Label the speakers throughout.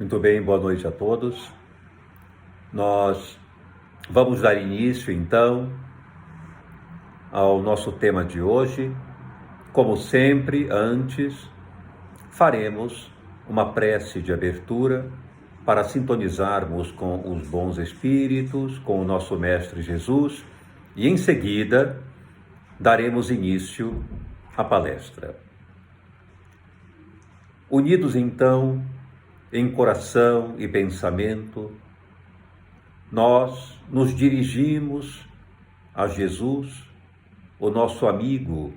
Speaker 1: Muito bem, boa noite a todos. Nós vamos dar início, então, ao nosso tema de hoje. Como sempre, antes, faremos uma prece de abertura para sintonizarmos com os bons espíritos, com o nosso Mestre Jesus, e em seguida daremos início à palestra. Unidos, então, em coração e pensamento, nós nos dirigimos a Jesus, o nosso amigo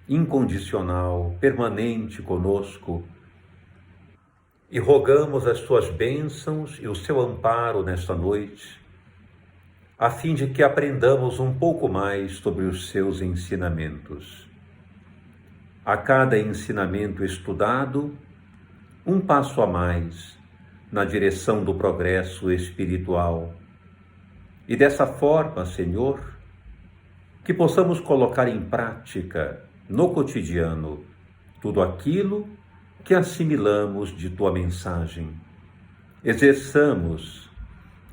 Speaker 1: incondicional, permanente conosco, e rogamos as suas bênçãos e o seu amparo nesta noite, a fim de que aprendamos um pouco mais sobre os seus ensinamentos. A cada ensinamento estudado, um passo a mais na direção do progresso espiritual. E dessa forma, Senhor, que possamos colocar em prática, no cotidiano, tudo aquilo que assimilamos de Tua mensagem. Exerçamos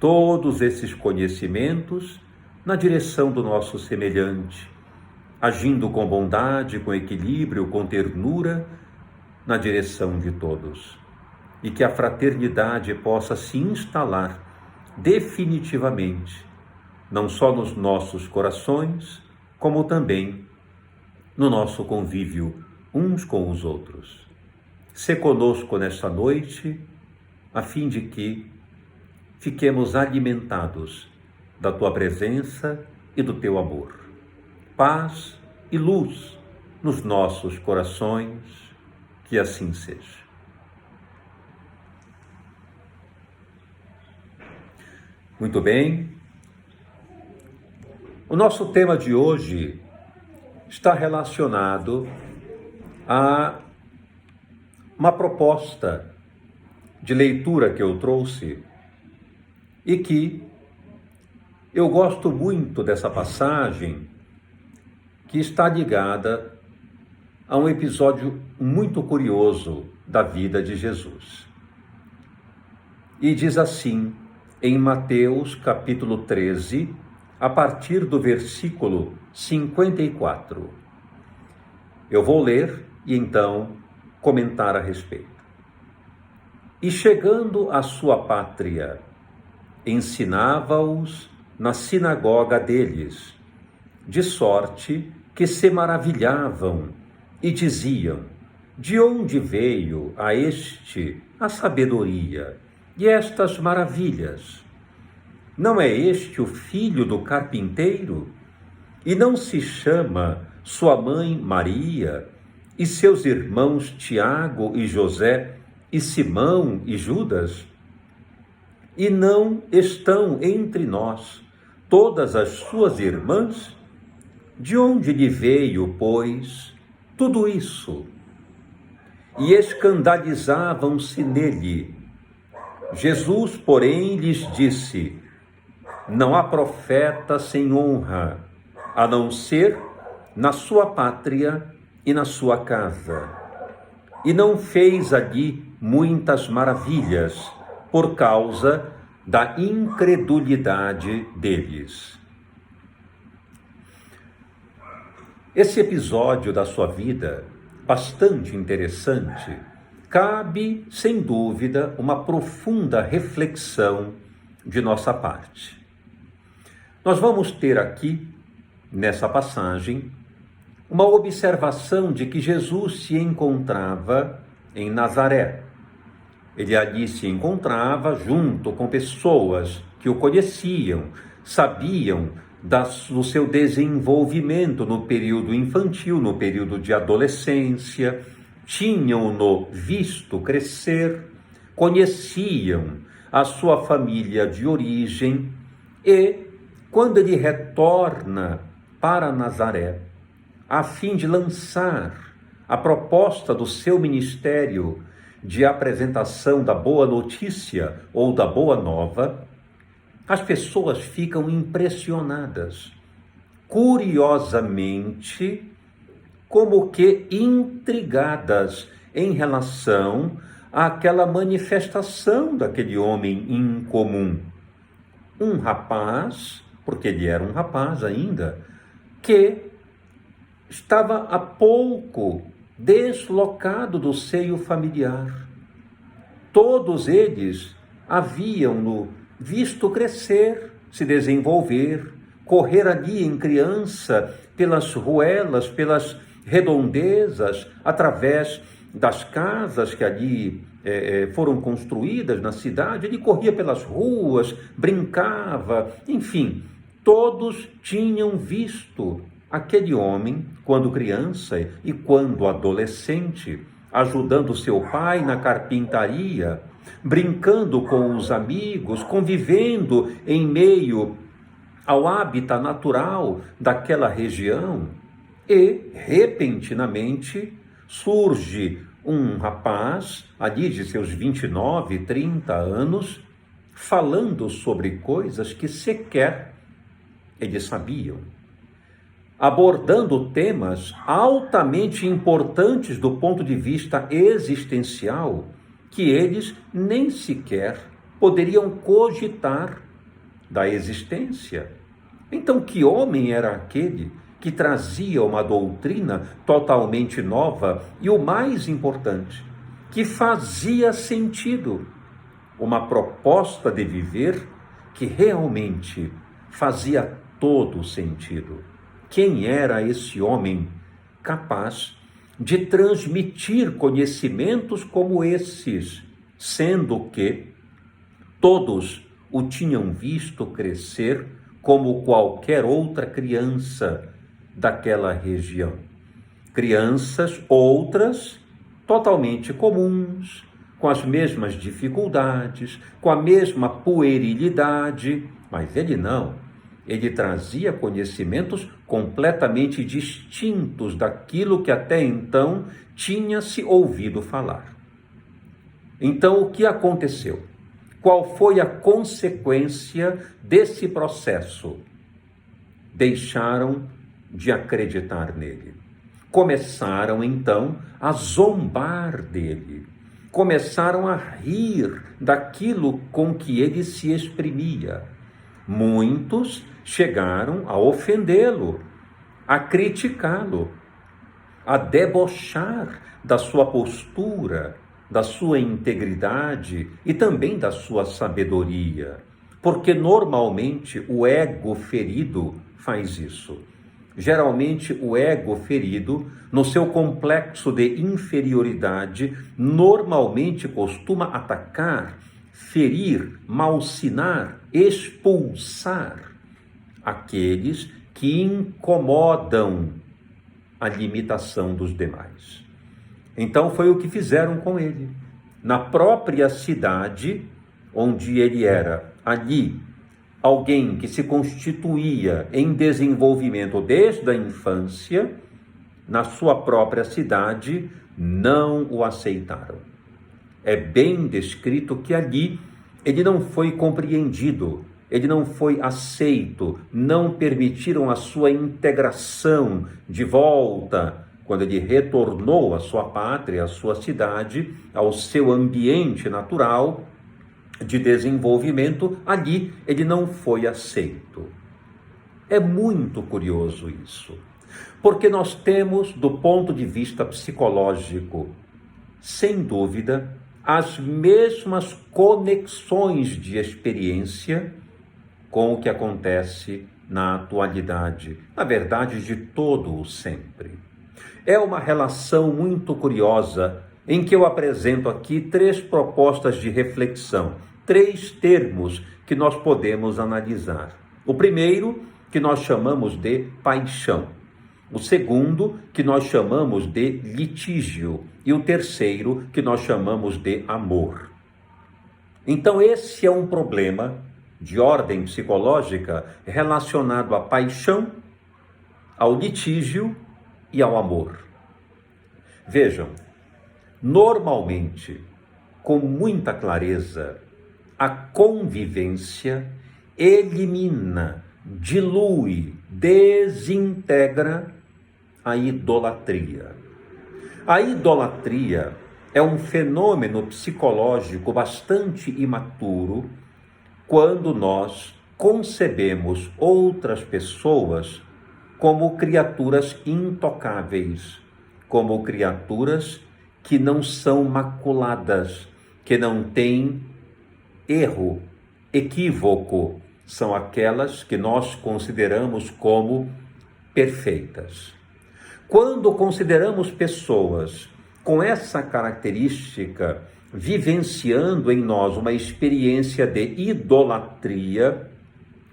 Speaker 1: todos esses conhecimentos na direção do nosso semelhante, agindo com bondade, com equilíbrio, com ternura, na direção de todos, e que a fraternidade possa se instalar definitivamente, não só nos nossos corações, como também no nosso convívio uns com os outros. Sê conosco nesta noite, a fim de que fiquemos alimentados da Tua presença e do Teu amor. Paz e luz nos nossos corações, que assim seja. Muito bem. O nosso tema de hoje está relacionado a uma proposta de leitura que eu trouxe e que eu gosto muito dessa passagem, que está ligada a um episódio muito curioso da vida de Jesus. E diz assim, em Mateus capítulo 13, a partir do versículo 54. Eu vou ler e então comentar a respeito. E chegando à sua pátria, ensinava-os na sinagoga deles, de sorte que se maravilhavam e diziam: de onde veio a este a sabedoria e estas maravilhas? Não é este o filho do carpinteiro? E não se chama sua mãe Maria, e seus irmãos Tiago e José, e Simão e Judas? E não estão entre nós todas as suas irmãs? De onde lhe veio, pois, tudo isso? E escandalizavam-se nele. Jesus, porém, lhes disse: não há profeta sem honra, a não ser na sua pátria e na sua casa. E não fez ali muitas maravilhas, por causa da incredulidade deles. Esse episódio da sua vida, bastante interessante, cabe, sem dúvida, uma profunda reflexão de nossa parte. Nós vamos ter aqui, nessa passagem, uma observação de que Jesus se encontrava em Nazaré. Ele ali se encontrava junto com pessoas que o conheciam, sabiam do seu desenvolvimento no período infantil, no período de adolescência, tinham-no visto crescer, conheciam a sua família de origem e, quando ele retorna para Nazaré, a fim de lançar a proposta do seu ministério de apresentação da boa notícia ou da boa nova, as pessoas ficam impressionadas, curiosamente, como que intrigadas em relação àquela manifestação daquele homem incomum. Um rapaz, porque ele era um rapaz ainda, que estava há pouco deslocado do seio familiar. Todos eles haviam-no visto crescer, se desenvolver, correr ali em criança pelas ruelas, pelas redondezas, através das casas que ali foram construídas na cidade. Ele corria pelas ruas, brincava, enfim, todos tinham visto aquele homem, quando criança e quando adolescente, ajudando seu pai na carpintaria, brincando com os amigos, convivendo em meio ao hábitat natural daquela região. E, repentinamente, surge um rapaz, ali de seus 29, 30 anos, falando sobre coisas que sequer eles sabiam, abordando temas altamente importantes do ponto de vista existencial, que eles nem sequer poderiam cogitar da existência. Então, que homem era aquele que trazia uma doutrina totalmente nova e, o mais importante, que fazia sentido, uma proposta de viver que realmente fazia todo sentido? Quem era esse homem capaz de transmitir conhecimentos como esses, sendo que todos o tinham visto crescer como qualquer outra criança daquela região? Crianças outras totalmente comuns, com as mesmas dificuldades, com a mesma puerilidade, mas ele não. Ele trazia conhecimentos completamente distintos daquilo que até então tinha-se ouvido falar. Então, o que aconteceu? Qual foi a consequência desse processo? Deixaram de acreditar nele. Começaram, então, a zombar dele. Começaram a rir daquilo com que ele se exprimia. Muitos chegaram a ofendê-lo, a criticá-lo, a debochar da sua postura, da sua integridade e também da sua sabedoria, porque normalmente o ego ferido faz isso. Geralmente o ego ferido, no seu complexo de inferioridade, normalmente costuma atacar, ferir, malsinar, expulsar aqueles que incomodam a limitação dos demais. Então foi o que fizeram com ele. Na própria cidade onde ele era, ali, alguém que se constituía em desenvolvimento desde a infância, na sua própria cidade, não o aceitaram. É bem descrito que ali ele não foi compreendido, ele não foi aceito, não permitiram a sua integração de volta, quando ele retornou à sua pátria, à sua cidade, ao seu ambiente natural de desenvolvimento, ali ele não foi aceito. É muito curioso isso, porque nós temos, do ponto de vista psicológico, sem dúvida, as mesmas conexões de experiência com o que acontece na atualidade, na verdade, de todo o sempre. É uma relação muito curiosa em que eu apresento aqui 3 propostas de reflexão, 3 termos que nós podemos analisar. O primeiro, que nós chamamos de paixão. O segundo, que nós chamamos de litígio. E o terceiro, que nós chamamos de amor. Então, esse é um problema de ordem psicológica relacionado à paixão, ao litígio e ao amor. Vejam, normalmente, com muita clareza, a convivência elimina, dilui, desintegra a idolatria. A idolatria É um fenômeno psicológico bastante imaturo quando nós concebemos outras pessoas como criaturas intocáveis, como criaturas que não são maculadas, que não têm erro, equívoco, são aquelas que nós consideramos como perfeitas. Quando consideramos pessoas com essa característica, vivenciando em nós uma experiência de idolatria,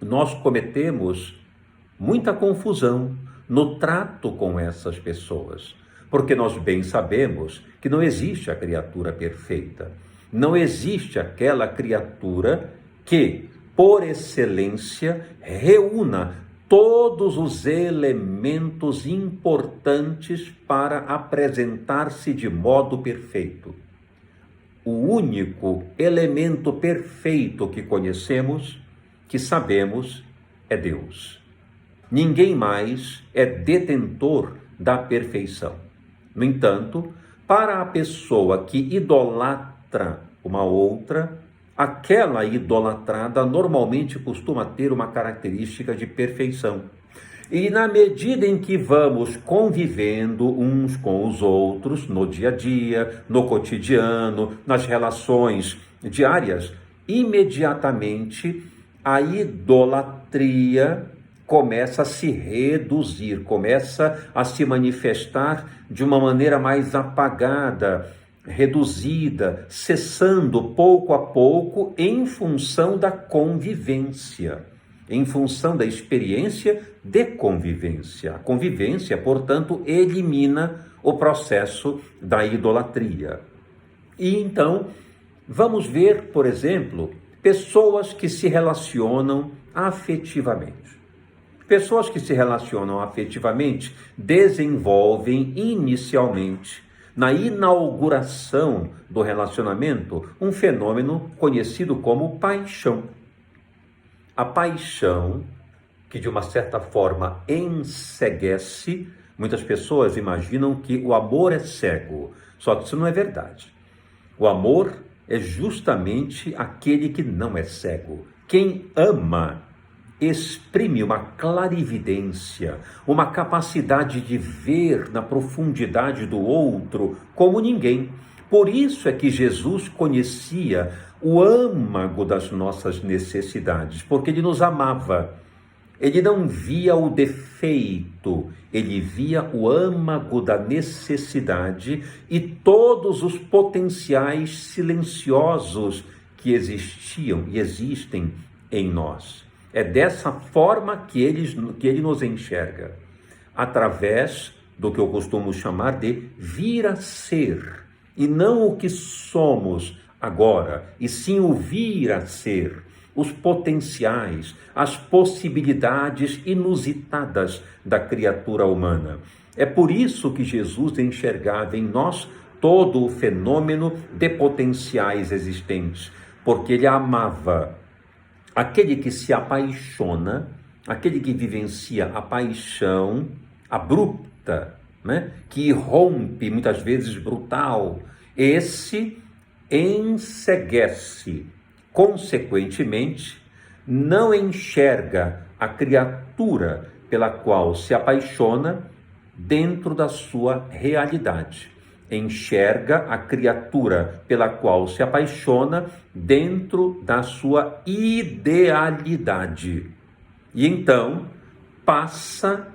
Speaker 1: nós cometemos muita confusão no trato com essas pessoas, porque nós bem sabemos que não existe a criatura perfeita, não existe aquela criatura que, por excelência, reúna todos os elementos importantes para apresentar-se de modo perfeito. O único elemento perfeito que conhecemos, que sabemos, é Deus. Ninguém mais é detentor da perfeição. No entanto, para a pessoa que idolatra uma outra, aquela idolatrada normalmente costuma ter uma característica de perfeição. E na medida em que vamos convivendo uns com os outros, no dia a dia, no cotidiano, nas relações diárias, imediatamente a idolatria começa a se reduzir, começa a se manifestar de uma maneira mais apagada, reduzida, cessando pouco a pouco em função da convivência, em função da experiência de convivência. A convivência, portanto, elimina o processo da idolatria. E então, vamos ver, por exemplo, pessoas que se relacionam afetivamente. Pessoas que se relacionam afetivamente desenvolvem inicialmente, na inauguração do relacionamento, um fenômeno conhecido como paixão. A paixão, que de uma certa forma enceguece, muitas pessoas imaginam que o amor é cego, só que isso não é verdade. O amor é justamente aquele que não é cego. Quem ama exprime uma clarividência, uma capacidade de ver na profundidade do outro como ninguém. Por isso é que Jesus conhecia o âmago das nossas necessidades, porque ele nos amava. Ele não via o defeito, ele via o âmago da necessidade e todos os potenciais silenciosos que existiam e existem em nós. É dessa forma que ele nos enxerga, através do que eu costumo chamar de vir a ser, e não o que somos agora, e sim o vir a ser, os potenciais, as possibilidades inusitadas da criatura humana. É por isso que Jesus enxergava em nós todo o fenômeno de potenciais existentes, porque ele amava. Aquele que se apaixona, aquele que vivencia a paixão abrupta, né? Que irrompe, muitas vezes brutal, esse enceguece. Consequentemente, não enxerga a criatura pela qual se apaixona dentro da sua realidade. Enxerga a criatura pela qual se apaixona dentro da sua idealidade. E então passa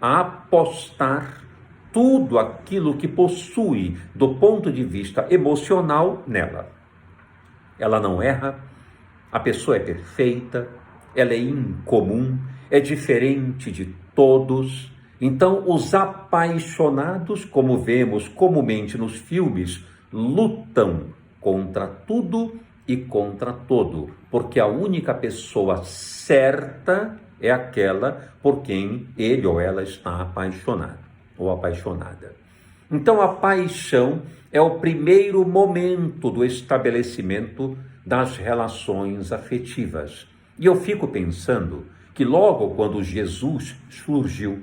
Speaker 1: a apostar tudo aquilo que possui do ponto de vista emocional nela. Ela não erra, a pessoa é perfeita, ela é incomum, é diferente de todos. Então, os apaixonados, como vemos comumente nos filmes, lutam contra tudo e contra todo, porque a única pessoa certa é aquela por quem ele ou ela está apaixonado ou apaixonada. Então, a paixão é o primeiro momento do estabelecimento das relações afetivas. E eu fico pensando que logo quando Jesus surgiu,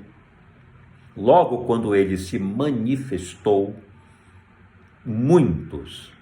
Speaker 1: logo quando ele se manifestou, muitos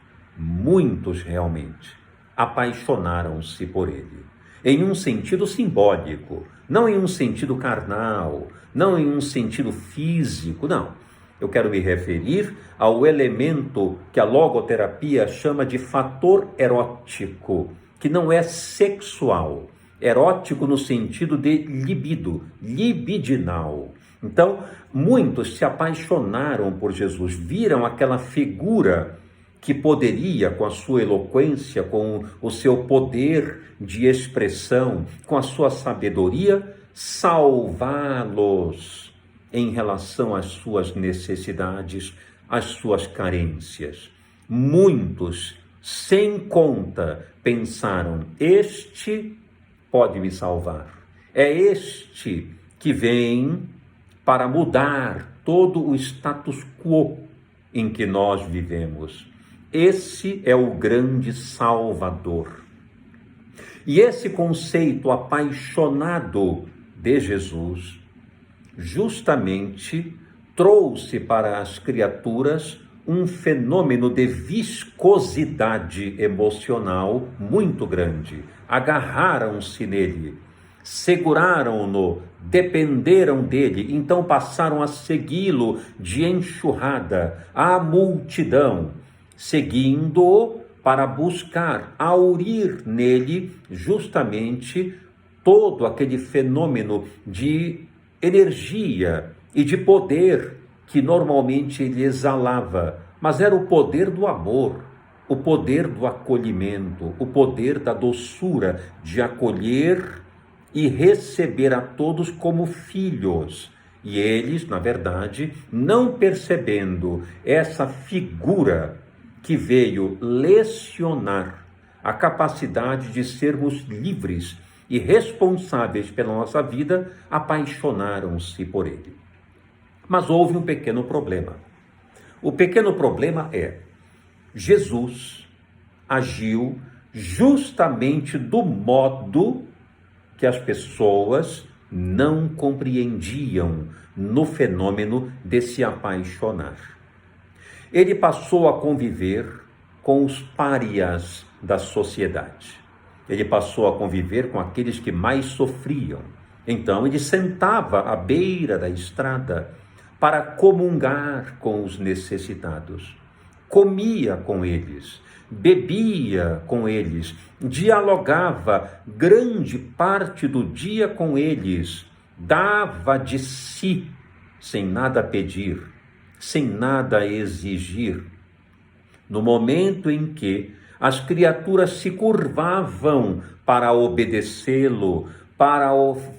Speaker 1: realmente apaixonaram-se por ele, em um sentido simbólico, não em um sentido carnal, não em um sentido físico, não. Eu quero me referir ao elemento que a logoterapia chama de fator erótico, que não é sexual, erótico no sentido de libido, libidinal. Então, muitos se apaixonaram por Jesus, viram aquela figura que poderia, com a sua eloquência, com o seu poder de expressão, com a sua sabedoria, salvá-los em relação às suas necessidades, às suas carências. Muitos, sem conta, pensaram: este pode me salvar. É este que vem para mudar todo o status quo em que nós vivemos. Esse é o grande Salvador. E esse conceito apaixonado de Jesus justamente trouxe para as criaturas um fenômeno de viscosidade emocional muito grande. Agarraram-se nele, seguraram-no, dependeram dele, então passaram a segui-lo de enxurrada, a multidão, seguindo-o para buscar aurir nele justamente todo aquele fenômeno de energia e de poder que normalmente ele exalava, mas era o poder do amor, o poder do acolhimento, o poder da doçura, de acolher e receber a todos como filhos. E eles, na verdade, não percebendo essa figura que veio lecionar a capacidade de sermos livres e responsáveis pela nossa vida, apaixonaram-se por ele. Mas houve um pequeno problema. O pequeno problema é: Jesus agiu justamente do modo que as pessoas não compreendiam no fenômeno de se apaixonar. Ele passou a conviver com os párias da sociedade. Ele passou a conviver com aqueles que mais sofriam. Então ele sentava à beira da estrada para comungar com os necessitados. Comia com eles, bebia com eles, dialogava grande parte do dia com eles, dava de si, sem nada pedir, sem nada exigir. No momento em que as criaturas se curvavam para obedecê-lo, para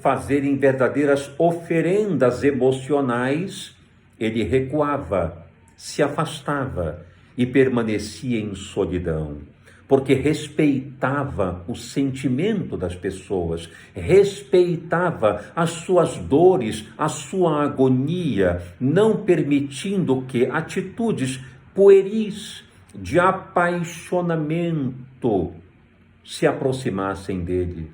Speaker 1: fazerem verdadeiras oferendas emocionais, ele recuava, se afastava e permanecia em solidão, porque respeitava o sentimento das pessoas, respeitava as suas dores, a sua agonia, não permitindo que atitudes pueris de apaixonamento se aproximassem dele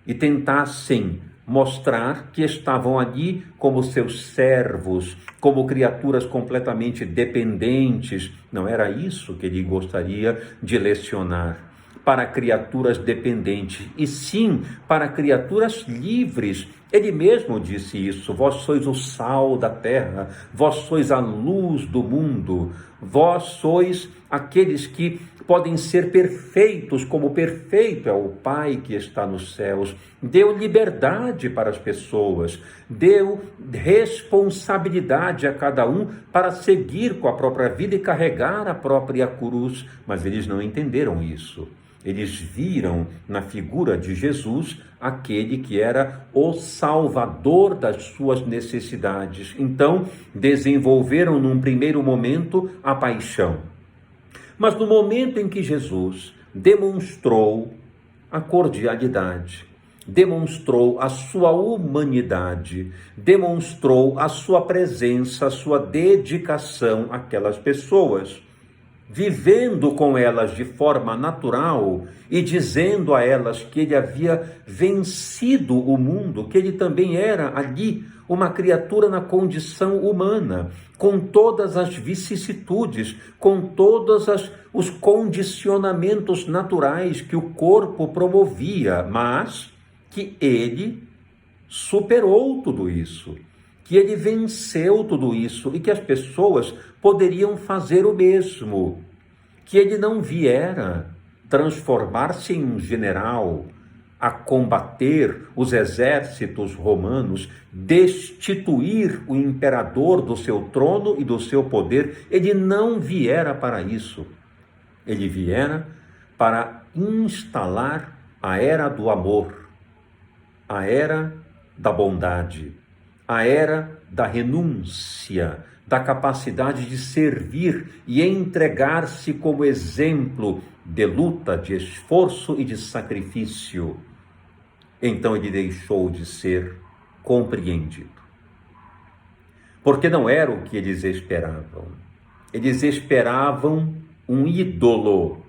Speaker 1: e tentassem mostrar que estavam ali como seus servos, como criaturas completamente dependentes. Não era isso que ele gostaria de lecionar para criaturas dependentes, e sim para criaturas livres. Ele mesmo disse isso: vós sois o sal da terra, vós sois a luz do mundo, vós sois aqueles que podem ser perfeitos, como perfeito é o Pai que está nos céus. Deu liberdade para as pessoas, deu responsabilidade a cada um para seguir com a própria vida e carregar a própria cruz, mas eles não entenderam isso. Eles viram na figura de Jesus aquele que era o salvador das suas necessidades. Então, desenvolveram num primeiro momento a paixão. Mas no momento em que Jesus demonstrou a cordialidade, demonstrou a sua humanidade, demonstrou a sua presença, a sua dedicação àquelas pessoas, vivendo com elas de forma natural e dizendo a elas que ele havia vencido o mundo, que ele também era ali uma criatura na condição humana, com todas as vicissitudes, com todos os condicionamentos naturais que o corpo promovia, mas que ele superou tudo isso, que ele venceu tudo isso e que as pessoas poderiam fazer o mesmo, que ele não viera transformar-se em um general, a combater os exércitos romanos, destituir o imperador do seu trono e do seu poder. Ele não viera para isso. Ele viera para instalar a era do amor, a era da bondade, a era da renúncia, da capacidade de servir e entregar-se como exemplo de luta, de esforço e de sacrifício. Então ele deixou de ser compreendido. Porque não era o que eles esperavam. Eles esperavam um ídolo,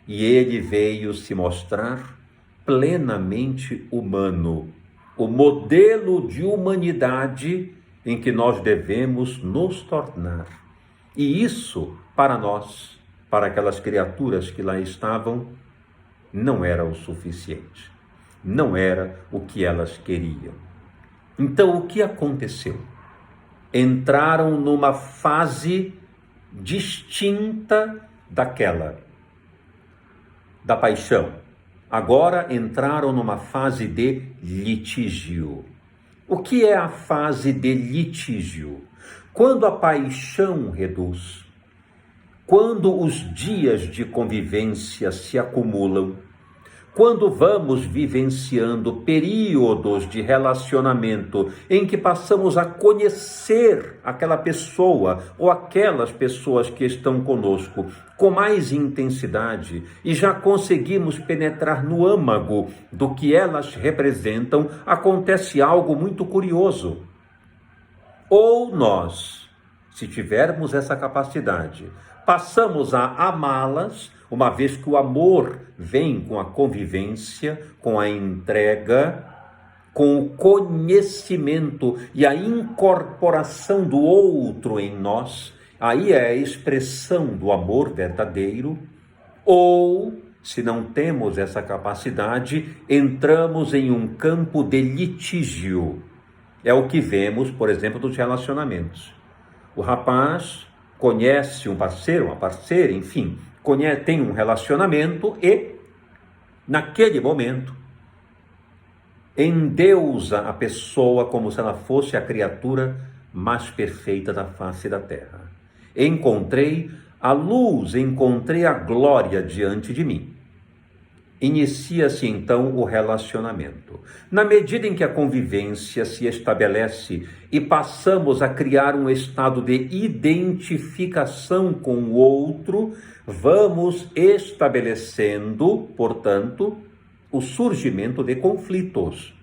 Speaker 1: e ele veio se mostrar plenamente humano, o modelo de humanidade em que nós devemos nos tornar. E isso, para nós, para aquelas criaturas que lá estavam, não era o suficiente. Não era o que elas queriam. Então, o que aconteceu? Entraram numa fase distinta daquela, da paixão. Agora entraram numa fase de litígio. O que é a fase de litígio? Quando a paixão reduz, quando os dias de convivência se acumulam, quando vamos vivenciando períodos de relacionamento em que passamos a conhecer aquela pessoa ou aquelas pessoas que estão conosco com mais intensidade e já conseguimos penetrar no âmago do que elas representam, acontece algo muito curioso. Ou nós, se tivermos essa capacidade, passamos a amá-las, uma vez que o amor vem com a convivência, com a entrega, com o conhecimento e a incorporação do outro em nós. Aí é a expressão do amor verdadeiro. Ou, se não temos essa capacidade, entramos em um campo de litígio. É o que vemos, por exemplo, dos relacionamentos. O rapaz conhece um parceiro, uma parceira, enfim, tem um relacionamento e, naquele momento, endeusa a pessoa como se ela fosse a criatura mais perfeita da face da terra. Encontrei a luz, encontrei a glória diante de mim. Inicia-se então o relacionamento. Na medida em que a convivência se estabelece e passamos a criar um estado de identificação com o outro, vamos estabelecendo, portanto, o surgimento de conflitos.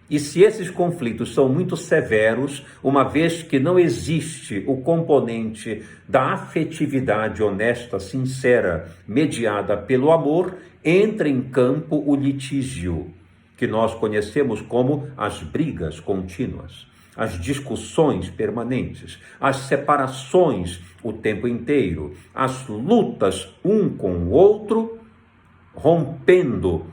Speaker 1: E se esses conflitos são muito severos, uma vez que não existe o componente da afetividade honesta, sincera, mediada pelo amor, entra em campo o litígio, que nós conhecemos como as brigas contínuas, as discussões permanentes, as separações o tempo inteiro, as lutas um com o outro, rompendo,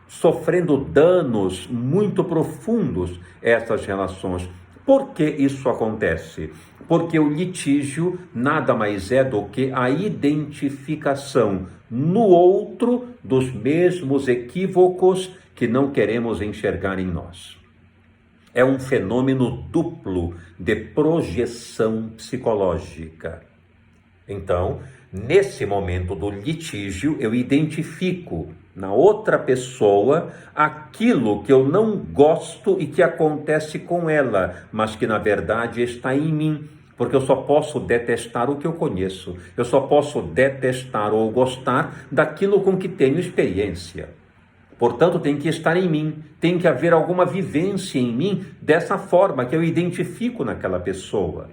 Speaker 1: sofrendo danos muito profundos essas relações. Por que isso acontece? Porque o litígio nada mais é do que a identificação no outro dos mesmos equívocos que não queremos enxergar em nós. É um fenômeno duplo de projeção psicológica. Então, nesse momento do litígio, eu identifico na outra pessoa aquilo que eu não gosto e que acontece com ela, mas que na verdade está em mim, porque eu só posso detestar o que eu conheço, eu só posso detestar ou gostar daquilo com que tenho experiência. Portanto, tem que estar em mim, tem que haver alguma vivência em mim dessa forma que eu identifico naquela pessoa.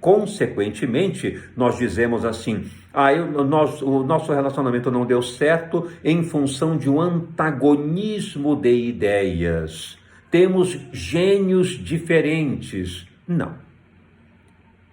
Speaker 1: Consequentemente, nós dizemos assim: o nosso relacionamento não deu certo em função de um antagonismo de ideias. Temos gênios diferentes. Não.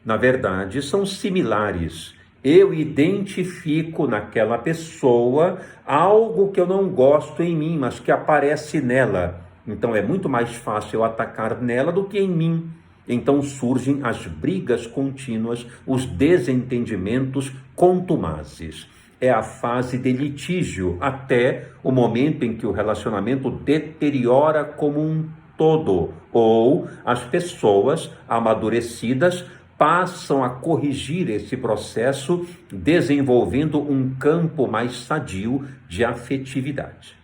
Speaker 1: Na verdade, são similares. Eu identifico naquela pessoa algo que eu não gosto em mim, mas que aparece nela. Então é muito mais fácil eu atacar nela do que em mim. Então surgem as brigas contínuas, os desentendimentos contumazes. É a fase de litígio, até o momento em que o relacionamento deteriora como um todo, ou as pessoas amadurecidas passam a corrigir esse processo, desenvolvendo um campo mais sadio de afetividade.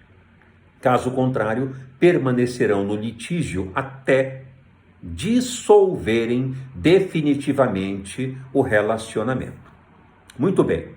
Speaker 1: Caso contrário, permanecerão no litígio até dissolverem definitivamente o relacionamento. Muito bem.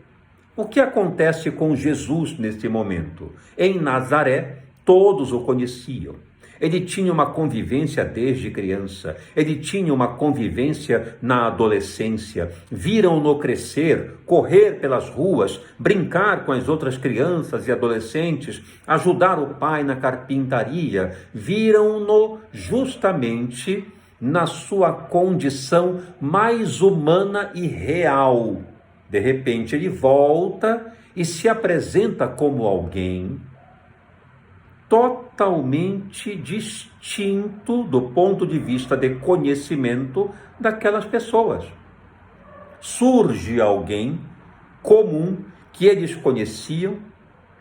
Speaker 1: O que acontece com Jesus neste momento? Em Nazaré, todos o conheciam. Ele tinha uma convivência desde criança, ele tinha uma convivência na adolescência, viram-no crescer, correr pelas ruas, brincar com as outras crianças e adolescentes, ajudar o pai na carpintaria, viram-no justamente na sua condição mais humana e real. De repente ele volta e se apresenta como alguém totalmente distinto do ponto de vista de conhecimento daquelas pessoas. Surge alguém comum que eles conheciam,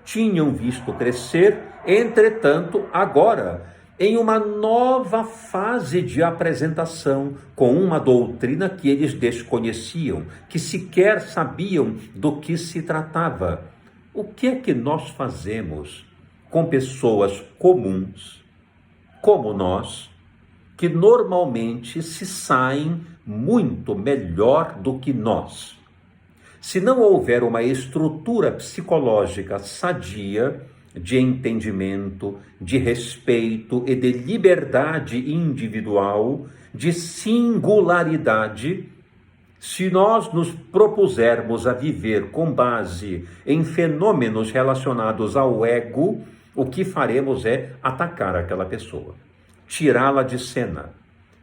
Speaker 1: tinham visto crescer, entretanto, agora, em uma nova fase de apresentação, com uma doutrina que eles desconheciam, que sequer sabiam do que se tratava. O que é que nós fazemos com pessoas comuns, como nós, que normalmente se saem muito melhor do que nós? Se não houver uma estrutura psicológica sadia, de entendimento, de respeito e de liberdade individual, de singularidade, se nós nos propusermos a viver com base em fenômenos relacionados ao ego, o que faremos é atacar aquela pessoa, tirá-la de cena.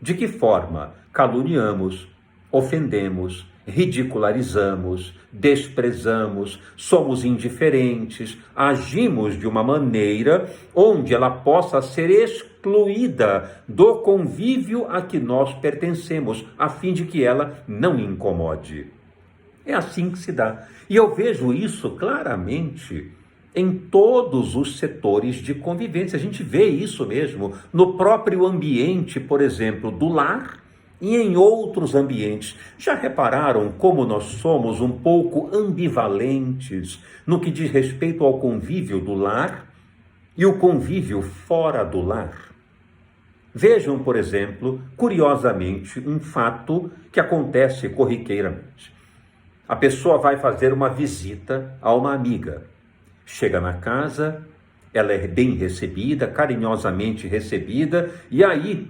Speaker 1: De que forma? Caluniamos, ofendemos, ridicularizamos, desprezamos, somos indiferentes, agimos de uma maneira onde ela possa ser excluída do convívio a que nós pertencemos, a fim de que ela não incomode. É assim que se dá. E eu vejo isso claramente em todos os setores de convivência. A gente vê isso mesmo no próprio ambiente, por exemplo, do lar e em outros ambientes. Já repararam como nós somos um pouco ambivalentes no que diz respeito ao convívio do lar e o convívio fora do lar? Vejam, por exemplo, curiosamente, um fato que acontece corriqueiramente. A pessoa vai fazer uma visita a uma amiga. Chega na casa, ela é bem recebida, carinhosamente recebida, e aí,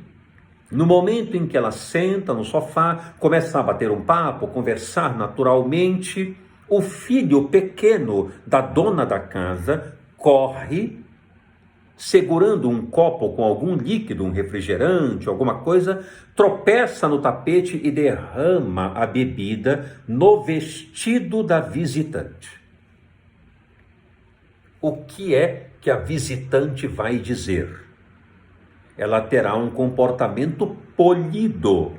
Speaker 1: no momento em que ela senta no sofá, começa a bater um papo, conversar naturalmente, o filho pequeno da dona da casa corre, segurando um copo com algum líquido, um refrigerante, alguma coisa, tropeça no tapete e derrama a bebida no vestido da visitante. O que é que a visitante vai dizer? Ela terá um comportamento polido,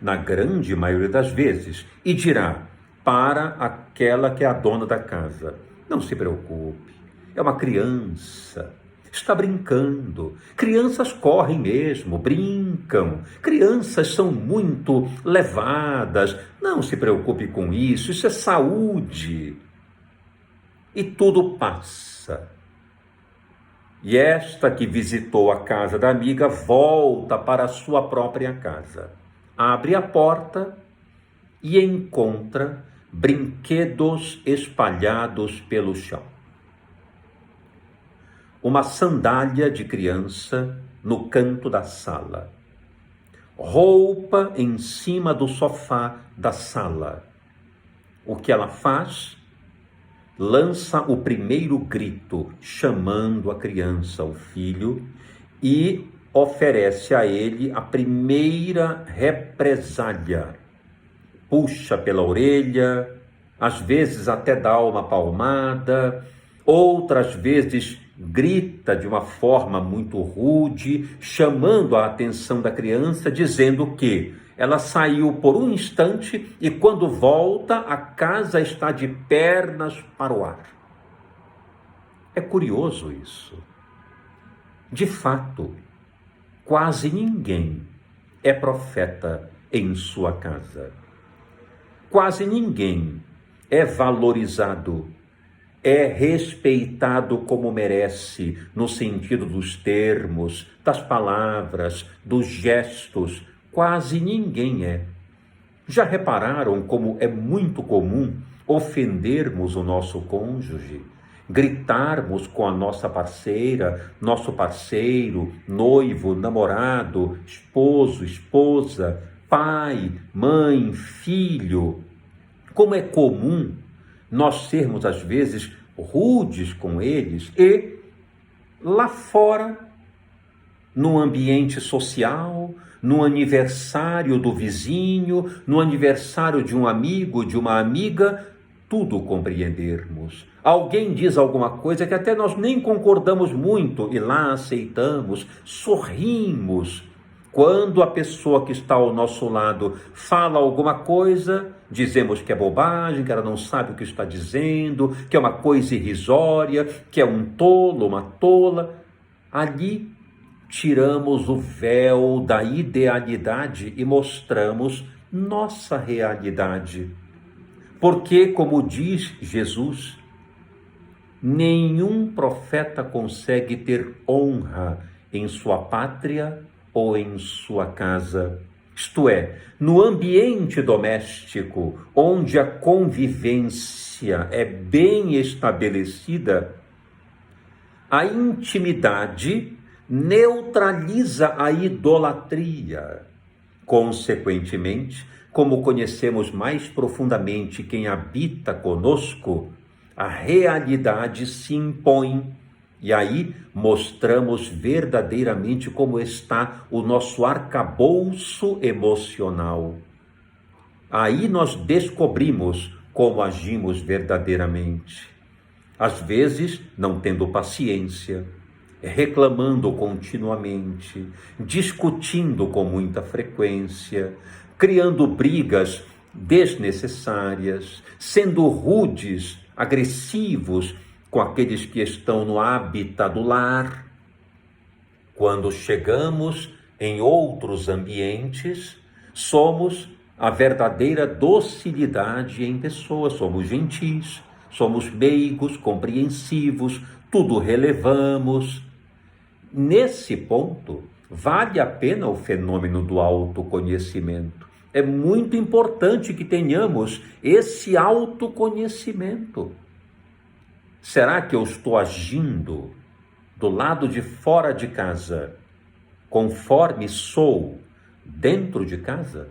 Speaker 1: na grande maioria das vezes, e dirá para aquela que é a dona da casa: não se preocupe, é uma criança, está brincando. Crianças correm mesmo, brincam. Crianças são muito levadas. Não se preocupe com isso, isso é saúde. E tudo passa. E esta que visitou a casa da amiga volta para a sua própria casa. Abre a porta e encontra brinquedos espalhados pelo chão. Uma sandália de criança no canto da sala. roupa em cima do sofá da sala. O que ela faz? Lança o primeiro grito, chamando a criança, o filho, e oferece a ele a primeira represália. Puxa pela orelha, às vezes até dá uma palmada, outras vezes grita de uma forma muito rude, chamando a atenção da criança, dizendo que ela saiu por um instante e quando volta, a casa está de pernas para o ar. É curioso isso. De fato, quase ninguém é profeta em sua casa. Quase ninguém é valorizado, é respeitado como merece, no sentido dos termos, das palavras, dos gestos. Quase ninguém é. Já repararam como é muito comum ofendermos o nosso cônjuge, gritarmos com a nossa parceira, nosso parceiro, noivo, namorado, esposo, esposa, pai, mãe, filho? Como é comum nós sermos, às vezes, rudes com eles e, lá fora, no ambiente social, no aniversário do vizinho, no aniversário de um amigo, de uma amiga, tudo compreendermos. Alguém diz alguma coisa que até nós nem concordamos muito e lá aceitamos, sorrimos. Quando a pessoa que está ao nosso lado fala alguma coisa, dizemos que é bobagem, que ela não sabe o que está dizendo, que é uma coisa irrisória, que é um tolo, uma tola. Ali tiramos o véu da idealidade e mostramos nossa realidade. Porque, como diz Jesus, nenhum profeta consegue ter honra em sua pátria ou em sua casa. Isto é, no ambiente doméstico, onde a convivência é bem estabelecida, a intimidade neutraliza a idolatria. Consequentemente, como conhecemos mais profundamente quem habita conosco, a realidade se impõe. E aí mostramos verdadeiramente como está o nosso arcabouço emocional. Aí nós descobrimos como agimos verdadeiramente. Às vezes, não tendo paciência, reclamando continuamente, discutindo com muita frequência, criando brigas desnecessárias, sendo rudes, agressivos com aqueles que estão no hábitat do lar. Quando chegamos em outros ambientes, somos a verdadeira docilidade em pessoas, somos gentis, somos meigos, compreensivos, tudo relevamos. Nesse ponto, vale a pena o fenômeno do autoconhecimento. É muito importante que tenhamos esse autoconhecimento. Será que eu estou agindo do lado de fora de casa conforme sou dentro de casa?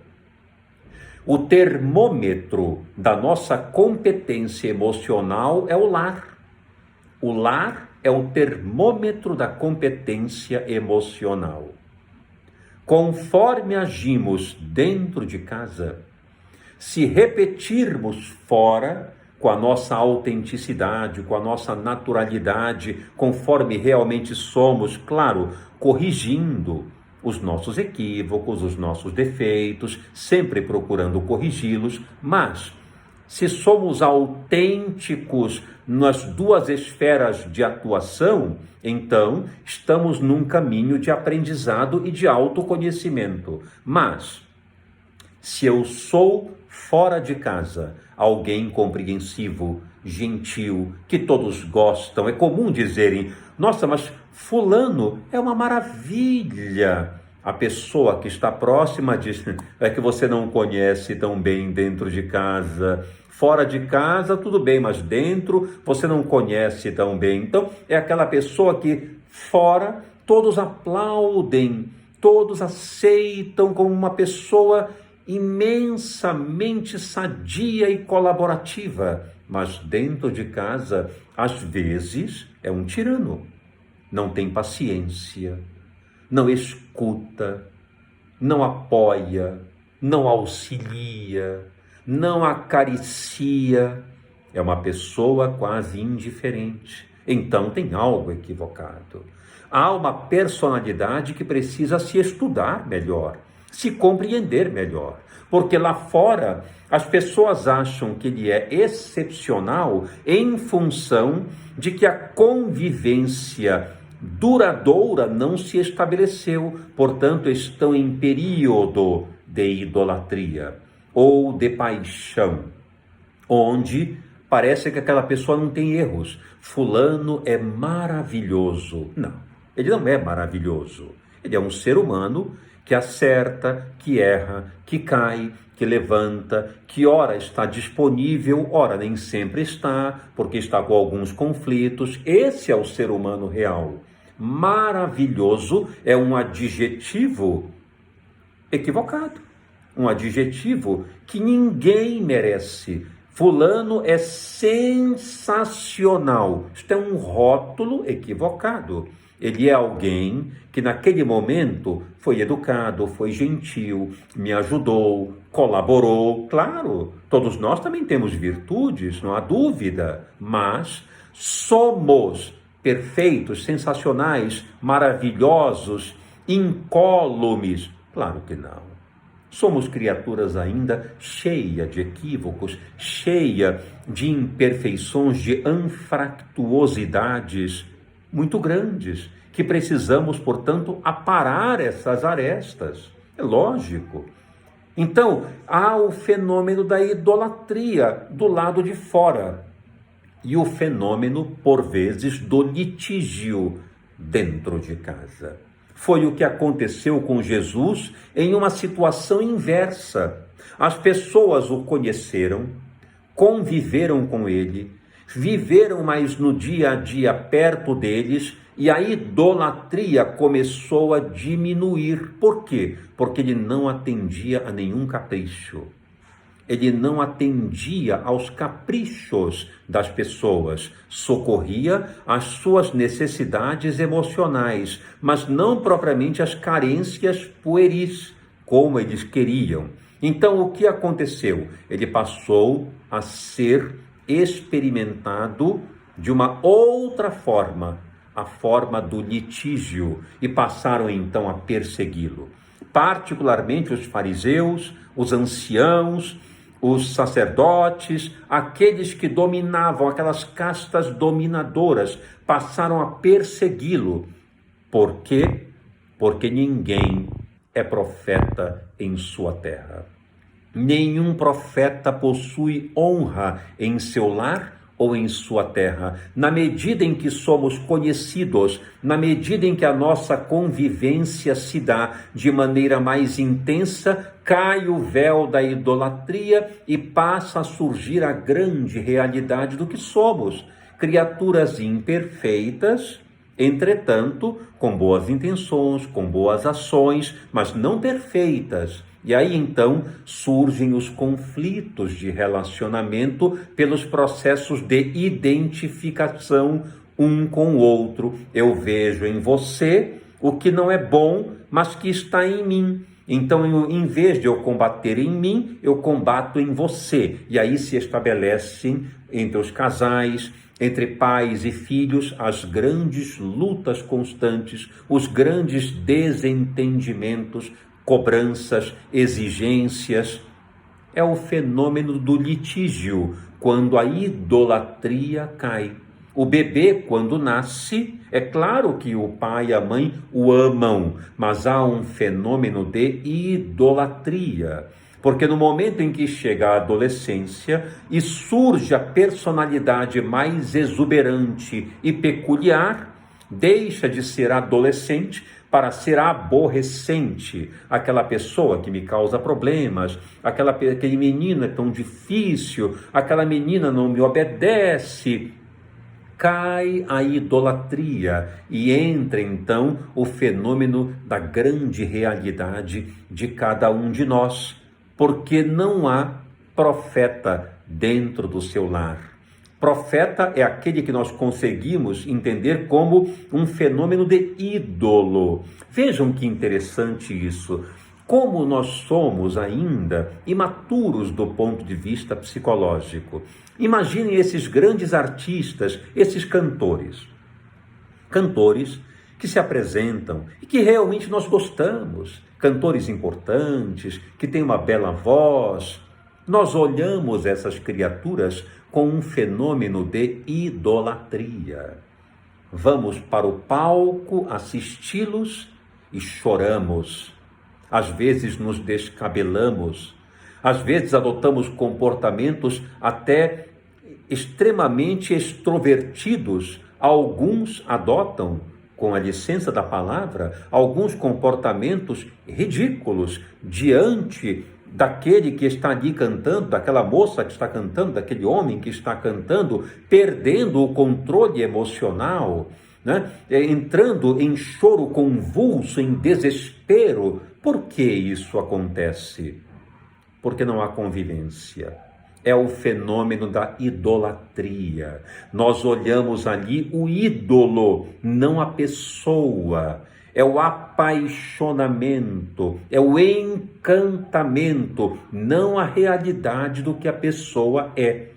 Speaker 1: O termômetro da nossa competência emocional é o lar. O lar é o termômetro da competência emocional. Conforme agimos dentro de casa, se repetirmos fora, com a nossa autenticidade, com a nossa naturalidade, conforme realmente somos, claro, corrigindo os nossos equívocos, os nossos defeitos, sempre procurando corrigi-los, mas se somos autênticos nas duas esferas de atuação, então estamos num caminho de aprendizado e de autoconhecimento. Mas, se eu sou fora de casa alguém compreensivo, gentil, que todos gostam, é comum dizerem, nossa, mas fulano é uma maravilha. A pessoa que está próxima diz, é que você não conhece tão bem dentro de casa. Fora de casa, tudo bem, mas dentro você não conhece tão bem. Então, é aquela pessoa que fora todos aplaudem todos aceitam como uma pessoa imensamente sadia e colaborativa, mas dentro de casa, às vezes, é um tirano. Não tem paciência, não escuta, não apoia, não auxilia, não acaricia. É uma pessoa quase indiferente. Então tem algo equivocado. Há uma personalidade que precisa se estudar melhor, se compreender melhor. Porque lá fora as pessoas acham que ele é excepcional em função de que a convivência duradoura não se estabeleceu, portanto estão em período de idolatria ou de paixão, onde parece que aquela pessoa não tem erros. Fulano é maravilhoso. Não, ele não é maravilhoso. Ele é um ser humano que acerta, que erra, que cai, que levanta, que ora está disponível, ora nem sempre está, porque está com alguns conflitos. Esse é o ser humano real. Maravilhoso é um adjetivo equivocado, um adjetivo que ninguém merece. Fulano é sensacional. Isto é um rótulo equivocado. Ele é alguém que naquele momento foi educado, foi gentil, me ajudou, colaborou. Claro, todos nós também temos virtudes, não há dúvida, mas somos perfeitos, sensacionais, maravilhosos, incólumes? Claro que não. Somos criaturas ainda cheias de equívocos, cheia de imperfeições, de anfractuosidades muito grandes, que precisamos, portanto, aparar essas arestas. É lógico. Então, há o fenômeno da idolatria do lado de fora e o fenômeno, por vezes, do litígio dentro de casa. Foi o que aconteceu com Jesus em uma situação inversa. As pessoas o conheceram, conviveram com ele, viveram mais no dia a dia perto deles e a idolatria começou a diminuir. Por quê? Porque ele não atendia a nenhum capricho. Ele não atendia aos caprichos das pessoas, socorria as suas necessidades emocionais, mas não propriamente as carências pueris, como eles queriam. Então, o que aconteceu? Ele passou a ser experimentado de uma outra forma, a forma do litígio, e passaram então a persegui-lo. Particularmente os fariseus, os anciãos, os sacerdotes, aqueles que dominavam, aquelas castas dominadoras, passaram a persegui-lo. Por quê? Porque ninguém é profeta em sua terra. Nenhum profeta possui honra em seu lar ou em sua terra. Na medida em que somos conhecidos, na medida em que a nossa convivência se dá de maneira mais intensa, cai o véu da idolatria e passa a surgir a grande realidade do que somos, criaturas imperfeitas, entretanto, com boas intenções, com boas ações, mas não perfeitas. E aí então surgem os conflitos de relacionamento pelos processos de identificação um com o outro. Eu vejo em você o que não é bom, mas que está em mim. Então, em vez de eu combater em mim, eu combato em você. E aí se estabelecem entre os casais, entre pais e filhos, as grandes lutas constantes, os grandes desentendimentos, cobranças, exigências. É o fenômeno do litígio, quando a idolatria cai. O bebê, quando nasce, é claro que o pai e a mãe o amam, mas há um fenômeno de idolatria. Porque no momento em que chega a adolescência e surge a personalidade mais exuberante e peculiar, deixa de ser adolescente para ser aborrecente, aquela pessoa que me causa problemas, aquele menino é tão difícil, aquela menina não me obedece. cai a idolatria e entra então o fenômeno da grande realidade de cada um de nós, porque não há profeta dentro do seu lar. Profeta é aquele que nós conseguimos entender como um fenômeno de ídolo. Vejam que interessante isso. Como nós somos ainda imaturos do ponto de vista psicológico. Imaginem esses grandes artistas, esses cantores. Cantores que se apresentam e que realmente nós gostamos. Cantores importantes, que têm uma bela voz. Nós olhamos essas criaturas com um fenômeno de idolatria. Vamos para o palco assisti-los e choramos. Às vezes nos descabelamos, às vezes adotamos comportamentos até extremamente extrovertidos. Alguns adotam, com a licença da palavra, alguns comportamentos ridículos diante daquele que está ali cantando, daquela moça que está cantando, daquele homem que está cantando, perdendo o controle emocional, né? Entrando em choro convulso, em desespero. Por que isso acontece? Porque não há convivência. É o fenômeno da idolatria. Nós olhamos ali o ídolo, não a pessoa. É o apaixonamento, é o encantamento, não a realidade do que a pessoa é.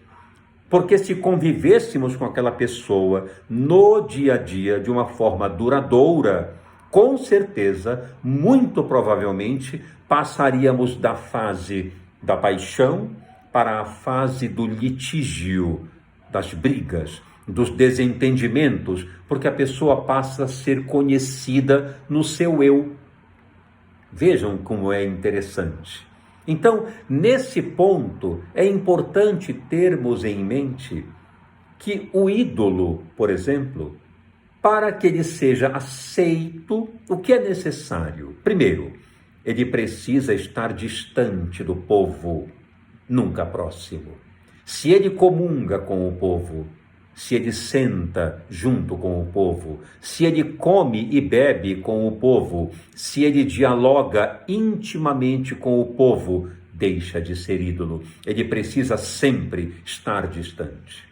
Speaker 1: Porque se convivêssemos com aquela pessoa no dia a dia de uma forma duradoura, com certeza, muito provavelmente, passaríamos da fase da paixão para a fase do litígio, das brigas, dos desentendimentos, porque a pessoa passa a ser conhecida no seu eu. Vejam como é interessante. Então, nesse ponto, é importante termos em mente que o ídolo, por exemplo, para que ele seja aceito, o que é necessário? Primeiro, ele precisa estar distante do povo, nunca próximo. Se ele comunga com o povo, se ele senta junto com o povo, se ele come e bebe com o povo, se ele dialoga intimamente com o povo, deixa de ser ídolo. Ele precisa sempre estar distante.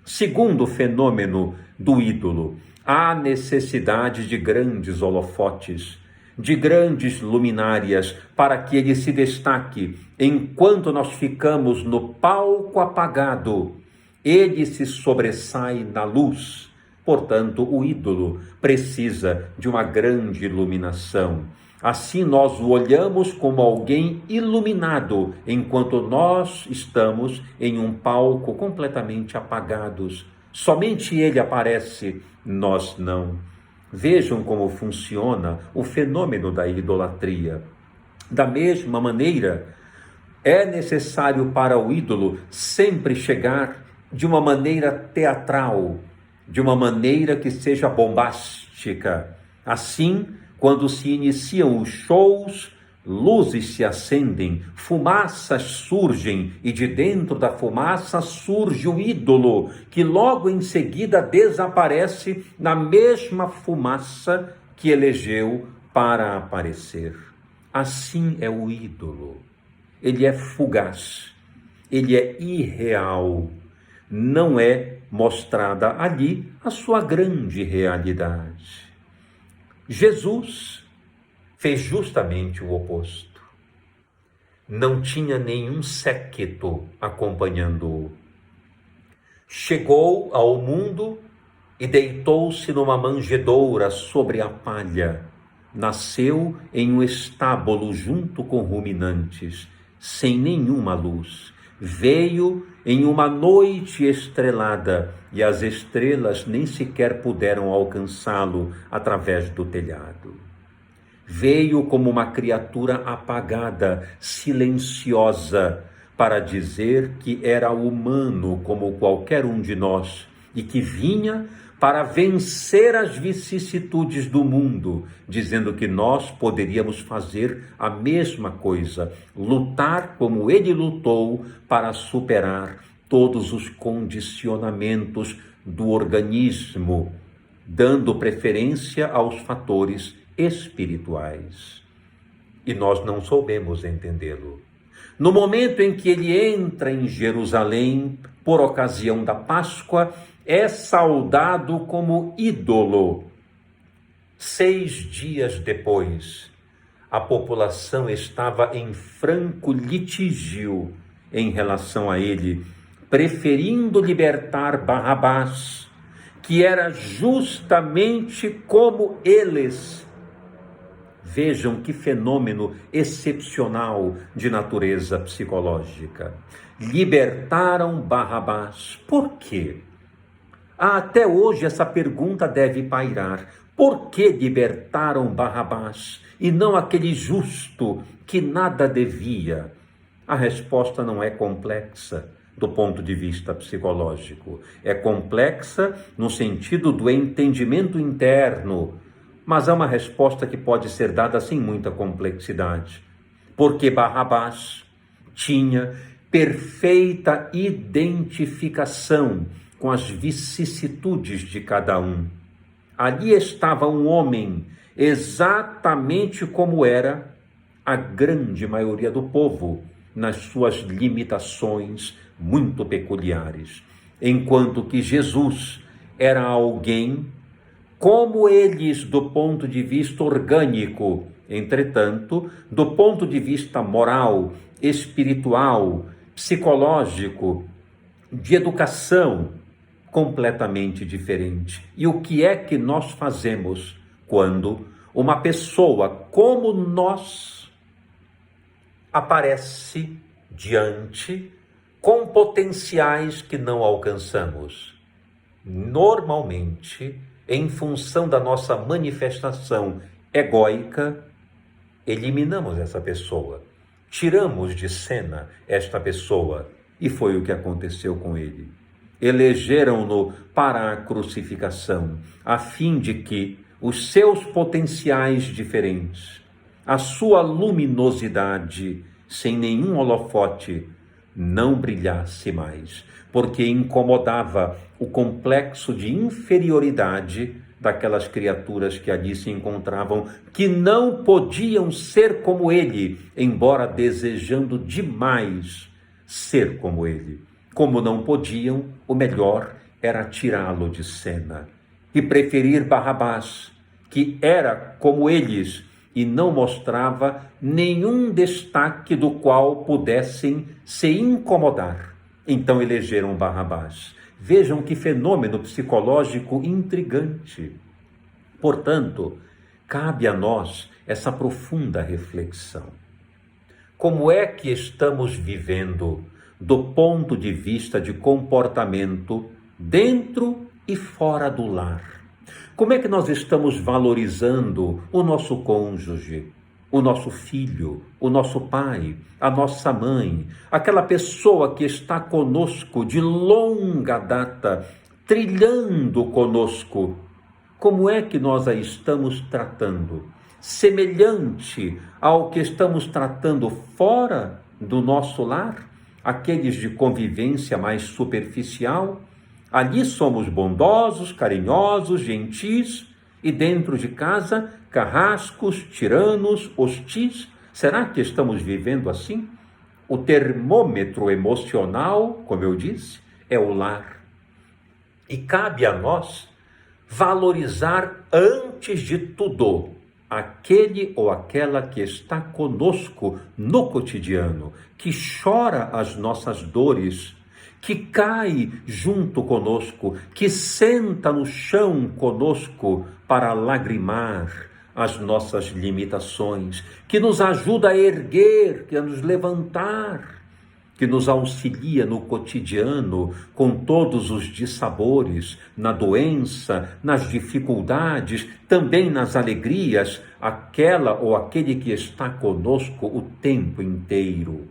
Speaker 1: Segundo fenômeno do ídolo, há necessidade de grandes holofotes, de grandes luminárias, para que ele se destaque. Enquanto nós ficamos no palco apagado, ele se sobressai na luz. Portanto, o ídolo precisa de uma grande iluminação. Assim nós o olhamos como alguém iluminado, enquanto nós estamos em um palco completamente apagados. Somente ele aparece, nós não. Vejam como funciona o fenômeno da idolatria. Da mesma maneira, é necessário para o ídolo sempre chegar de uma maneira teatral, de uma maneira que seja bombástica. Assim, quando se iniciam os shows, luzes se acendem, fumaças surgem e de dentro da fumaça surge o ídolo, que logo em seguida desaparece na mesma fumaça que elegeu para aparecer. Assim é o ídolo. Ele é fugaz, ele é irreal. Não é mostrada ali a sua grande realidade. Jesus fez justamente o oposto. Não tinha nenhum séquito acompanhando-o. Chegou ao mundo e deitou-se numa manjedoura sobre a palha. Nasceu em um estábulo junto com ruminantes, sem nenhuma luz. Veio em uma noite estrelada e as estrelas nem sequer puderam alcançá-lo através do telhado. Veio como uma criatura apagada, silenciosa, para dizer que era humano como qualquer um de nós e que vinha para vencer as vicissitudes do mundo, dizendo que nós poderíamos fazer a mesma coisa, lutar como ele lutou para superar todos os condicionamentos do organismo, dando preferência aos fatores espirituais. E nós não soubemos entendê-lo. No momento em que ele entra em Jerusalém, por ocasião da Páscoa, é saudado como ídolo. 6 dias depois, a população estava em franco litígio em relação a ele, preferindo libertar Barrabás, que era justamente como eles. Vejam que fenômeno excepcional de natureza psicológica. Libertaram Barrabás. Por quê? Até hoje essa pergunta deve pairar. Por que libertaram Barrabás e não aquele justo que nada devia? A resposta não é complexa do ponto de vista psicológico. É complexa no sentido do entendimento interno, mas é uma resposta que pode ser dada sem muita complexidade. Porque Barrabás tinha perfeita identificação com as vicissitudes de cada um. Ali estava um homem exatamente como era a grande maioria do povo, nas suas limitações muito peculiares. Enquanto que Jesus era alguém como eles do ponto de vista orgânico, entretanto, do ponto de vista moral, espiritual, psicológico, de educação, completamente diferente. E o que é que nós fazemos quando uma pessoa como nós aparece diante com potenciais que não alcançamos? Normalmente, em função da nossa manifestação egóica, eliminamos essa pessoa, tiramos de cena esta pessoa, e foi o que aconteceu com ele. Elegeram-no para a crucificação, a fim de que os seus potenciais diferentes, a sua luminosidade, sem nenhum holofote, não brilhasse mais, porque incomodava o complexo de inferioridade daquelas criaturas que ali se encontravam, que não podiam ser como ele, embora desejando demais ser como ele. Como não podiam, o melhor era tirá-lo de cena e preferir Barrabás, que era como eles e não mostrava nenhum destaque do qual pudessem se incomodar. Então elegeram Barrabás. Vejam que fenômeno psicológico intrigante. Portanto, cabe a nós essa profunda reflexão. Como é que estamos vivendo do ponto de vista de comportamento dentro e fora do lar? Como é que nós estamos valorizando o nosso cônjuge, o nosso filho, o nosso pai, a nossa mãe, aquela pessoa que está conosco de longa data, trilhando conosco? Como é que nós a estamos tratando? Semelhante ao que estamos tratando fora do nosso lar? Aqueles de convivência mais superficial? Ali somos bondosos, carinhosos, gentis, e dentro de casa, carrascos, tiranos, hostis. Será que estamos vivendo assim? O termômetro emocional, como eu disse, é o lar. E cabe a nós valorizar antes de tudo aquele ou aquela que está conosco no cotidiano, que chora as nossas dores, que cai junto conosco, que senta no chão conosco para lagrimar as nossas limitações, que nos ajuda a erguer, a nos levantar, que nos auxilia no cotidiano com todos os dissabores, na doença, nas dificuldades, também nas alegrias, aquela ou aquele que está conosco o tempo inteiro.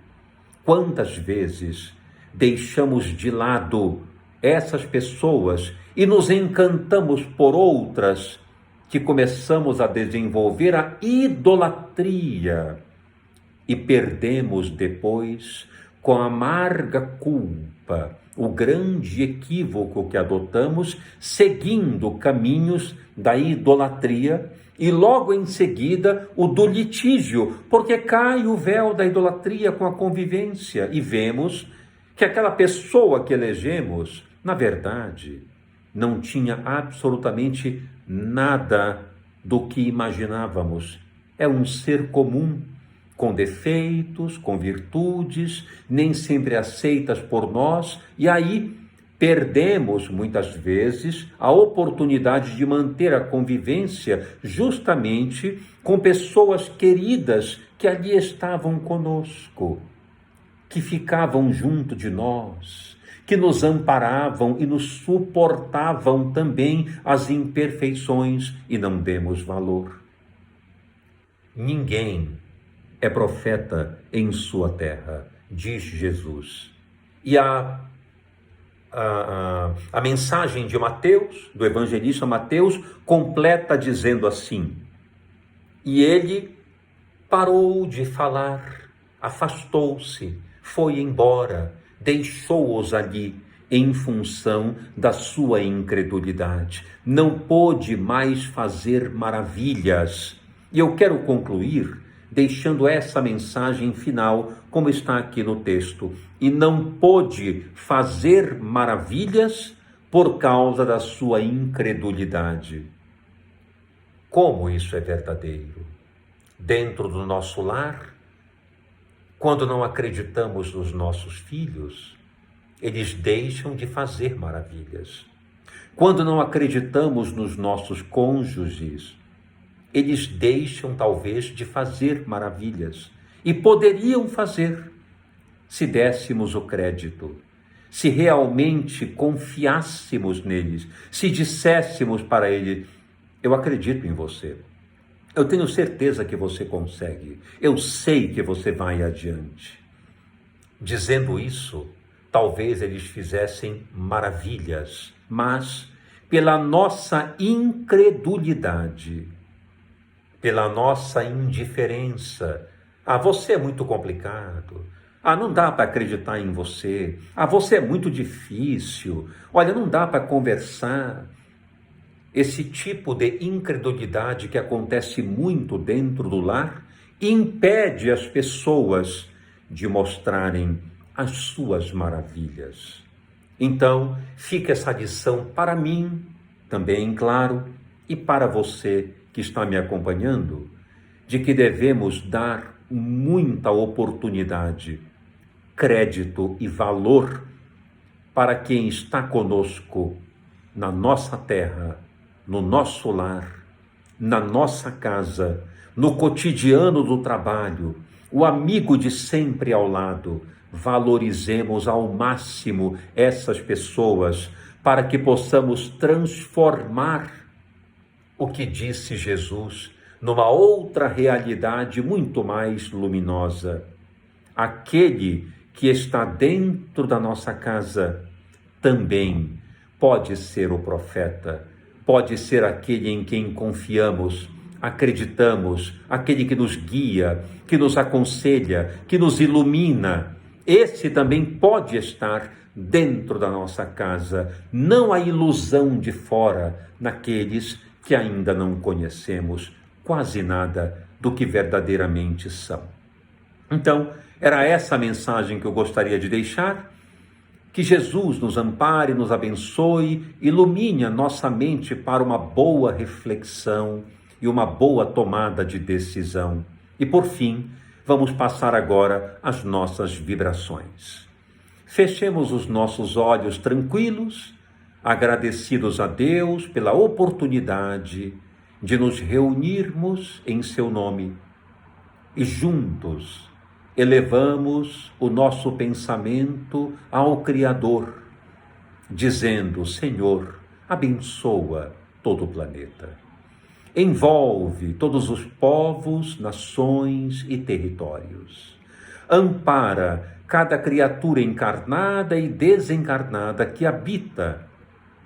Speaker 1: Quantas vezes deixamos de lado essas pessoas e nos encantamos por outras, que começamos a desenvolver a idolatria e perdemos depois, com amarga culpa, o grande equívoco que adotamos, seguindo caminhos da idolatria e logo em seguida o do litígio, porque cai o véu da idolatria com a convivência e vemos que aquela pessoa que elegemos, na verdade, não tinha absolutamente nada do que imaginávamos. É um ser comum, com defeitos, com virtudes, nem sempre aceitas por nós, e aí perdemos, muitas vezes, a oportunidade de manter a convivência justamente com pessoas queridas que ali estavam conosco, que ficavam junto de nós, que nos amparavam e nos suportavam também as imperfeições e não demos valor. Ninguém é profeta em sua terra, diz Jesus. E a mensagem de Mateus, do evangelista Mateus, completa dizendo assim: e ele parou de falar, afastou-se, foi embora, deixou-os ali em função da sua incredulidade. Não pôde mais fazer maravilhas. E eu quero concluir deixando essa mensagem final, como está aqui no texto. E não pôde fazer maravilhas por causa da sua incredulidade. Como isso é verdadeiro? Dentro do nosso lar, quando não acreditamos nos nossos filhos, eles deixam de fazer maravilhas. Quando não acreditamos nos nossos cônjuges, eles deixam talvez de fazer maravilhas. E poderiam fazer, se dessemos o crédito, se realmente confiássemos neles, se disséssemos para ele: eu acredito em você, eu tenho certeza que você consegue, eu sei que você vai adiante. Dizendo isso, talvez eles fizessem maravilhas, mas pela nossa incredulidade, pela nossa indiferença, você é muito complicado, não dá para acreditar em você, você é muito difícil, olha, não dá para conversar. Esse tipo de incredulidade que acontece muito dentro do lar impede as pessoas de mostrarem as suas maravilhas. Então, fica essa lição para mim, também, claro, e para você que está me acompanhando, de que devemos dar muita oportunidade, crédito e valor para quem está conosco na nossa terra, no nosso lar, na nossa casa, no cotidiano do trabalho, o amigo de sempre ao lado. Valorizemos ao máximo essas pessoas para que possamos transformar o que disse Jesus numa outra realidade muito mais luminosa. Aquele que está dentro da nossa casa também pode ser o profeta, pode ser aquele em quem confiamos, acreditamos, aquele que nos guia, que nos aconselha, que nos ilumina. Esse também pode estar dentro da nossa casa, não a ilusão de fora, naqueles que ainda não conhecemos quase nada do que verdadeiramente são. Então, era essa a mensagem que eu gostaria de deixar. Que Jesus nos ampare, nos abençoe, ilumine a nossa mente para uma boa reflexão e uma boa tomada de decisão. E por fim, vamos passar agora às nossas vibrações. Fechemos os nossos olhos tranquilos, agradecidos a Deus pela oportunidade de nos reunirmos em seu nome e juntos elevamos o nosso pensamento ao Criador, dizendo: Senhor, abençoa todo o planeta. Envolve todos os povos, nações e territórios. Ampara cada criatura encarnada e desencarnada que habita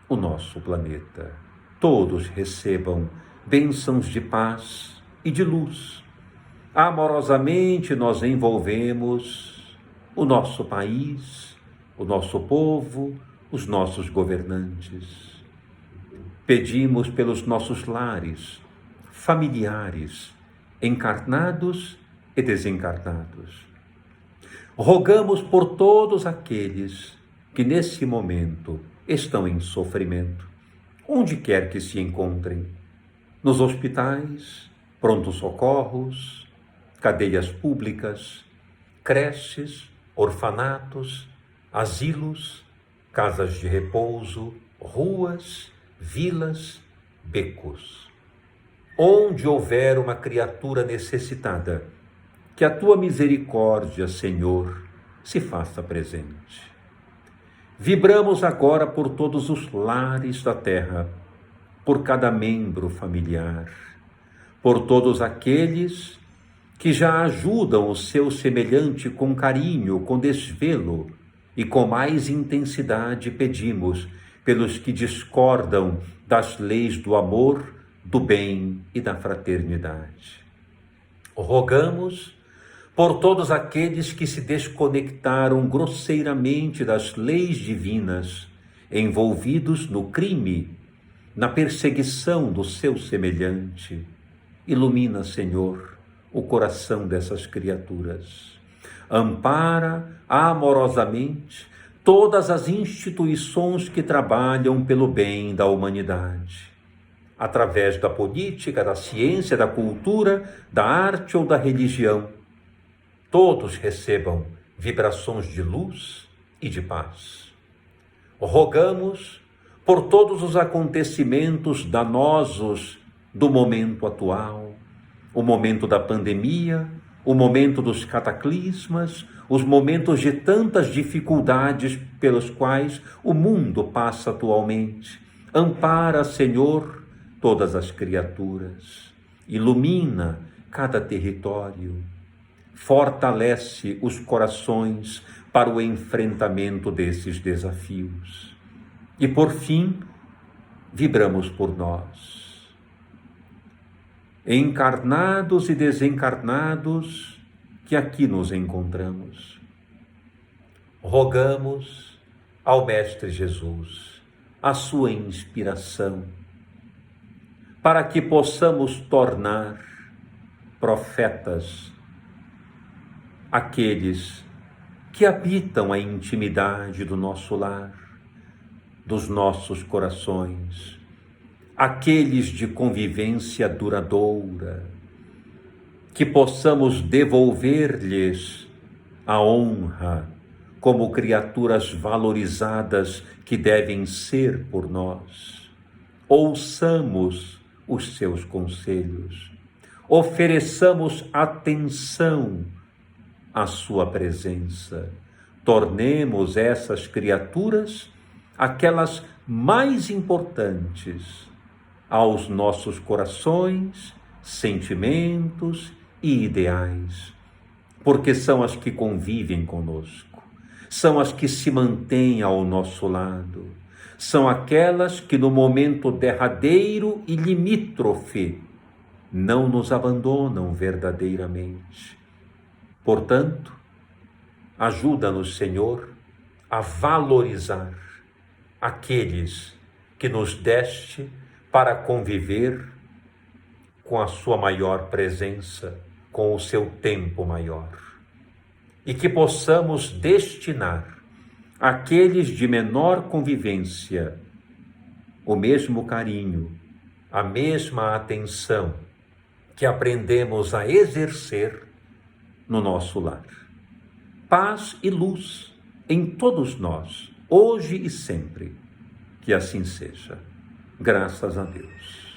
Speaker 1: o nosso planeta. Todos recebam bênçãos de paz e de luz. Amorosamente nós envolvemos o nosso país, o nosso povo, os nossos governantes. Pedimos pelos nossos lares, familiares, encarnados e desencarnados. Rogamos por todos aqueles que nesse momento estão em sofrimento, onde quer que se encontrem, nos hospitais, prontos-socorros, cadeias públicas, creches, orfanatos, asilos, casas de repouso, ruas, vilas, becos. Onde houver uma criatura necessitada, que a tua misericórdia, Senhor, se faça presente. Vibramos agora por todos os lares da terra, por cada membro familiar, por todos aqueles que já ajudam o seu semelhante com carinho, com desvelo e com mais intensidade pedimos pelos que discordam das leis do amor, do bem e da fraternidade. Rogamos por todos aqueles que se desconectaram grosseiramente das leis divinas, envolvidos no crime, na perseguição do seu semelhante. Ilumina, Senhor, o coração dessas criaturas. Ampara amorosamente todas as instituições que trabalham pelo bem da humanidade, através da política, da ciência, da cultura, da arte ou da religião. Todos recebam vibrações de luz e de paz. Rogamos por todos os acontecimentos danosos do momento atual, o momento da pandemia, o momento dos cataclismas, os momentos de tantas dificuldades pelos quais o mundo passa atualmente. Ampara, Senhor, todas as criaturas. Ilumina cada território. Fortalece os corações para o enfrentamento desses desafios. E por fim, vibramos por nós, encarnados e desencarnados, que aqui nos encontramos. Rogamos ao Mestre Jesus a sua inspiração, para que possamos tornar profetas aqueles que habitam a intimidade do nosso lar, dos nossos corações, aqueles de convivência duradoura, que possamos devolver-lhes a honra como criaturas valorizadas que devem ser por nós. Ouçamos os seus conselhos, ofereçamos atenção à sua presença, tornemos essas criaturas aquelas mais importantes aos nossos corações, sentimentos e ideais, porque são as que convivem conosco, são as que se mantêm ao nosso lado, são aquelas que no momento derradeiro e limítrofe não nos abandonam verdadeiramente. Portanto, ajuda-nos, Senhor, a valorizar aqueles que nos deste para conviver com a sua maior presença, com o seu tempo maior. E que possamos destinar àqueles de menor convivência o mesmo carinho, a mesma atenção que aprendemos a exercer no nosso lar. Paz e luz em todos nós, hoje e sempre. Que assim seja. Graças a Deus.